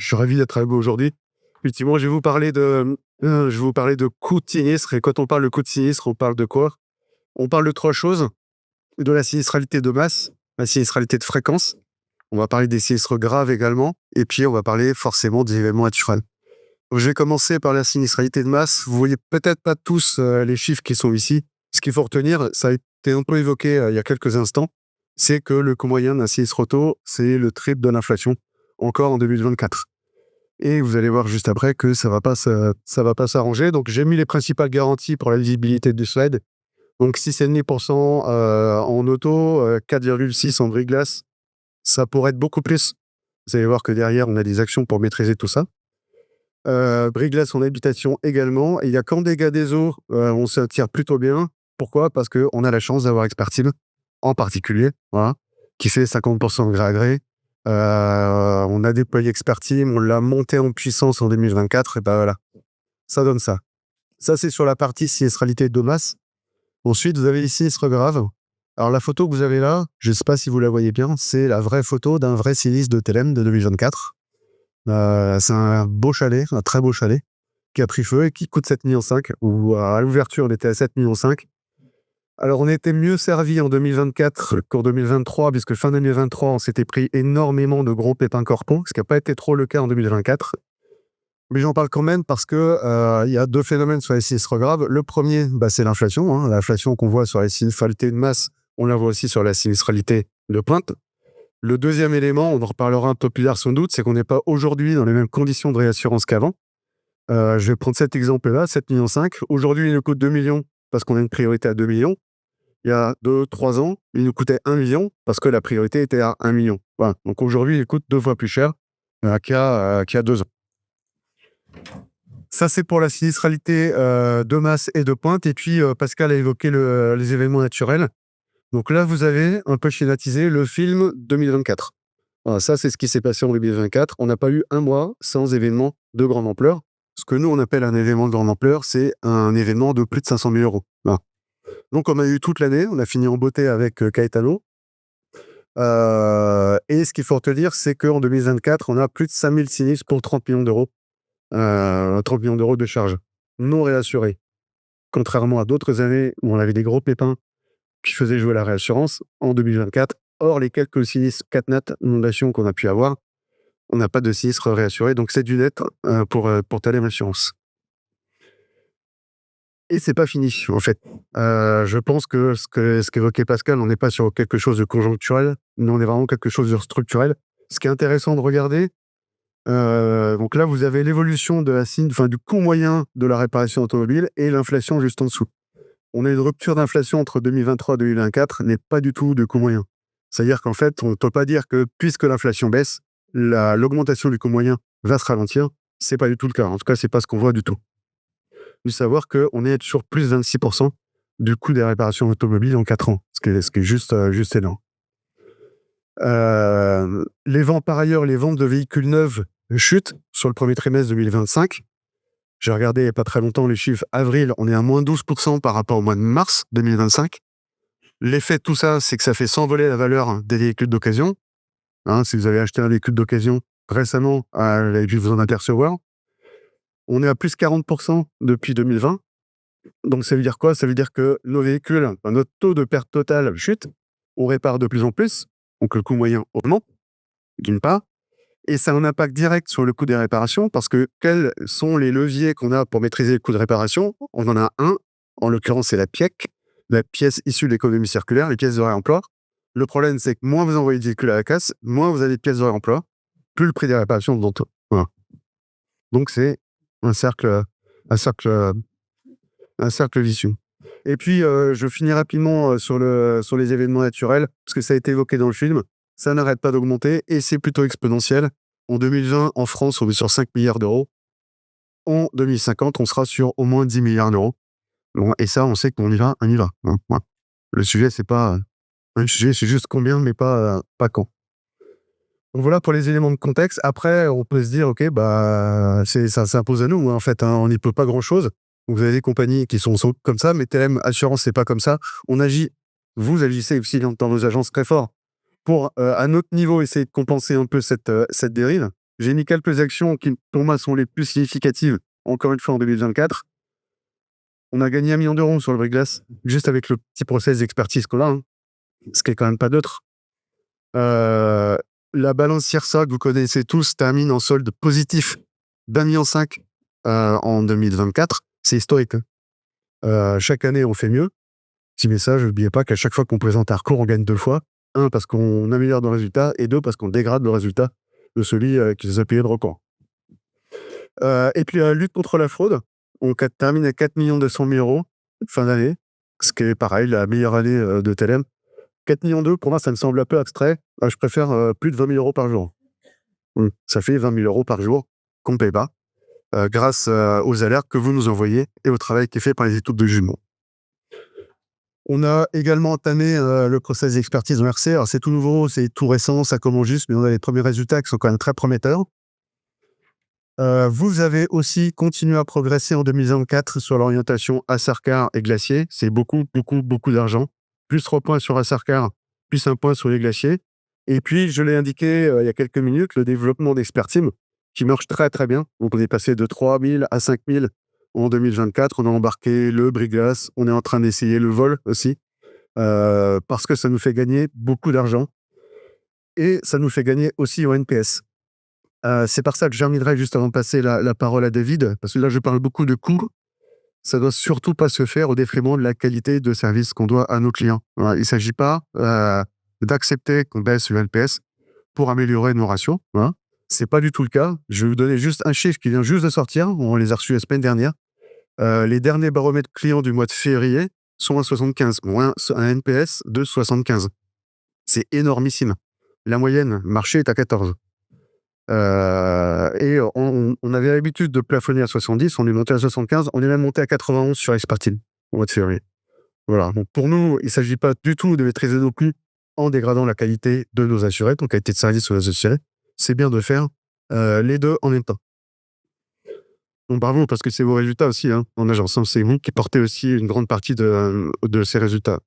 Je suis ravi d'être avec vous aujourd'hui. Effectivement, je vais vous parler de coût de sinistre. Et quand on parle de coût de sinistre, on parle de quoi? On parle de 3 choses: de la sinistralité de masse, la sinistralité de fréquence, on va parler des sinistres graves également, et puis on va parler forcément des événements naturels. Donc, je vais commencer par la sinistralité de masse. Vous voyez peut-être pas tous les chiffres qui sont ici. Ce qu'il faut retenir, ça a été un peu évoqué il y a quelques instants, c'est que le coût moyen d'un sinistre auto, c'est le triple de l'inflation, encore en 2024. Et vous allez voir juste après que ça va pas s'arranger. Donc j'ai mis les principales garanties pour la visibilité du slide. Donc 6,5% en auto, 4,6 en bris-glace. Ça pourrait être beaucoup plus. Vous allez voir que derrière, on a des actions pour maîtriser tout ça. Bris-glace en habitation également. Et il y a qu'en dégâts des eaux, on se tire plutôt bien. Pourquoi? Parce qu'on a la chance d'avoir Expertime, en particulier, voilà, qui fait 50% de gré à gré. On a déployé Expertime, on l'a monté en puissance en 2024, et ben voilà, ça donne ça. Ça, c'est sur la partie sinistralité de masse. Ensuite, vous avez les sinistres graves. Alors, la photo que vous avez là, je ne sais pas si vous la voyez bien, c'est la vraie photo d'un vrai sinistre de Thélème de 2024. C'est un beau chalet, un très beau chalet, qui a pris feu et qui coûte 7,5 millions, ou à l'ouverture, on était à 7,5 millions. Alors, on était mieux servi en 2024 qu'en 2023, puisque fin 2023, on s'était pris énormément de gros pépins corpons, ce qui n'a pas été trop le cas en 2024. Mais j'en parle quand même parce que il y a 2 phénomènes sur les sinistres graves. Le premier, c'est l'inflation, hein. L'inflation qu'on voit sur la sinistralité de masse, on la voit aussi sur la sinistralité de pointe. Le deuxième élément, on en reparlera un peu plus tard sans doute, c'est qu'on n'est pas aujourd'hui dans les mêmes conditions de réassurance qu'avant. Je vais prendre cet exemple-là, 7,5 millions. Aujourd'hui, il nous coûte 2 millions parce qu'on a une priorité à 2 millions. Il y a 2-3 ans, il nous coûtait 1 million parce que la priorité était à 1 million. Voilà. Donc aujourd'hui, il coûte 2 fois plus cher qu'il y a 2 ans. Ça, c'est pour la sinistralité de masse et de pointe. Et puis, Pascal a évoqué les événements naturels. Donc là, vous avez un peu schématisé le film 2024. Voilà, ça, c'est ce qui s'est passé en 2024. On n'a pas eu un mois sans événement de grande ampleur. Ce que nous, on appelle un événement de grande ampleur, c'est un événement de plus de 500 000 euros. Voilà. Donc, on a eu toute l'année. On a fini en beauté avec Caetano. Et ce qu'il faut retenir, c'est qu'en 2024, on a plus de 5000 sinistres pour 30 millions d'euros. 30 millions d'euros de charges non réassurées. Contrairement à d'autres années où on avait des gros pépins qui faisaient jouer la réassurance, en 2024, hors les quelques sinistres catnat, inondations qu'on a pu avoir, on n'a pas de sinistre réassuré, donc c'est du net pour Thélème Assurance. Et c'est pas fini, en fait. Je pense que ce qu'évoquait Pascal, on n'est pas sur quelque chose de conjoncturel, mais on est vraiment quelque chose de structurel. Ce qui est intéressant de regarder, donc là, vous avez l'évolution du coût moyen de la réparation automobile et l'inflation juste en dessous. On a une rupture d'inflation entre 2023 et 2024, n'est pas du tout de coût moyen. C'est-à-dire qu'en fait, on ne peut pas dire que puisque l'inflation baisse, l'augmentation du coût moyen va se ralentir. C'est pas du tout le cas. En tout cas, c'est pas ce qu'on voit du tout. Il faut savoir qu'on est sur plus de 26% du coût des réparations automobiles en 4 ans, ce qui est juste énorme. Par ailleurs, les ventes de véhicules neufs chutent sur le premier trimestre 2025. J'ai regardé il n'y a pas très longtemps les chiffres avril, on est à moins 12% par rapport au mois de mars 2025. L'effet de tout ça, c'est que ça fait s'envoler la valeur des véhicules d'occasion. Hein, si vous avez acheté un véhicule d'occasion récemment, vous avez dû vous en apercevoir. On est à plus 40% depuis 2020. Donc ça veut dire quoi? Ça veut dire que nos véhicules, notre taux de perte totale chute, on répare de plus en plus, donc le coût moyen augmente, d'une part. Et ça a un impact direct sur le coût des réparations, parce que quels sont les leviers qu'on a pour maîtriser le coût de réparation? On en a un, en l'occurrence c'est la PIEC, la pièce issue de l'économie circulaire, les pièces de réemploi. Le problème, c'est que moins vous envoyez de véhicules à la casse, moins vous avez de pièces de réemploi, plus le prix des réparations augmente. Voilà. Donc c'est un cercle vicieux. Et puis, je finis rapidement sur les événements naturels, parce que ça a été évoqué dans le film. Ça n'arrête pas d'augmenter et c'est plutôt exponentiel. En 2020, en France, on est sur 5 milliards d'euros. En 2050, on sera sur au moins 10 milliards d'euros. Bon, et ça, on sait qu'on y va, on y va. Hein, voilà. Le sujet, c'est pas un sujet, c'est juste combien, mais pas quand. Donc voilà pour les éléments de contexte. Après, on peut se dire, ok, ça s'impose à nous, hein, en fait, hein, on n'y peut pas grand-chose. Vous avez des compagnies qui sont comme ça, mais Thélème Assurance, c'est pas comme ça. Vous agissez aussi dans nos agences très fort pour, à notre niveau, essayer de compenser un peu cette dérive. J'ai mis quelques actions qui, pour moi, sont les plus significatives, encore une fois, en 2024. On a gagné 1 million d'euros sur le brise-glace, juste avec le petit process d'expertise qu'on a, hein, ce qui est quand même pas neutre. La balance CIRSA, que vous connaissez tous, termine en solde positif d'1,5 million en 2024. C'est historique, hein. Chaque année, on fait mieux. Petit message, n'oubliez pas qu'à chaque fois qu'on présente un recours, on gagne 2 fois. 1, parce qu'on améliore le résultat, et 2, parce qu'on dégrade le résultat de celui qui les a payés de recours. Et puis, lutte contre la fraude, on termine à 4 200 000 € fin d'année, ce qui est pareil, la meilleure année de Telem. 4 millions d'euros, pour moi, ça me semble un peu abstrait. Je préfère plus de 20 000 € par jour. Ça fait 20 000 € par jour qu'on ne paye pas, grâce aux alertes que vous nous envoyez et au travail qui est fait par les études de jugement. On a également entamé le process d'expertise en RC. Alors, c'est tout nouveau, c'est tout récent, ça commence juste, mais on a les premiers résultats qui sont quand même très prometteurs. Vous avez aussi continué à progresser en 2024 sur l'orientation Assarcar et glacier. C'est beaucoup, beaucoup, beaucoup d'argent. Plus 3 points sur Assarcar, plus 1 point sur les glaciers. Et puis, je l'ai indiqué il y a quelques minutes, le développement d'Expertime, qui marche très, très bien. Donc, on est passé de 3 000 à 5 000 en 2024. On a embarqué le brise-glace. On est en train d'essayer le vol aussi, parce que ça nous fait gagner beaucoup d'argent. Et ça nous fait gagner aussi au NPS. C'est par ça que j'arriverai juste avant de passer la parole à David, parce que là, je parle beaucoup de coûts. Ça doit surtout pas se faire au détriment de la qualité de service qu'on doit à nos clients. Voilà, il ne s'agit pas d'accepter qu'on baisse le NPS pour améliorer nos ratios. Voilà. C'est pas du tout le cas. Je vais vous donner juste un chiffre qui vient juste de sortir. On les a reçus la semaine dernière. Les derniers baromètres clients du mois de février sont à 75, moins un NPS de 75. C'est énormissime. La moyenne marché est à 14. Et on avait l'habitude de plafonner à 70, on est monté à 75, on est même monté à 91 sur Expertime au mois de février. Voilà, donc pour nous, il ne s'agit pas du tout de maîtriser nos coûts en dégradant la qualité de nos assurés, donc qualité de service de nos assurés. C'est bien de faire les deux en même temps. Donc bravo, parce que c'est vos résultats aussi, hein, en agence. C'est vous qui portez aussi une grande partie de ces résultats.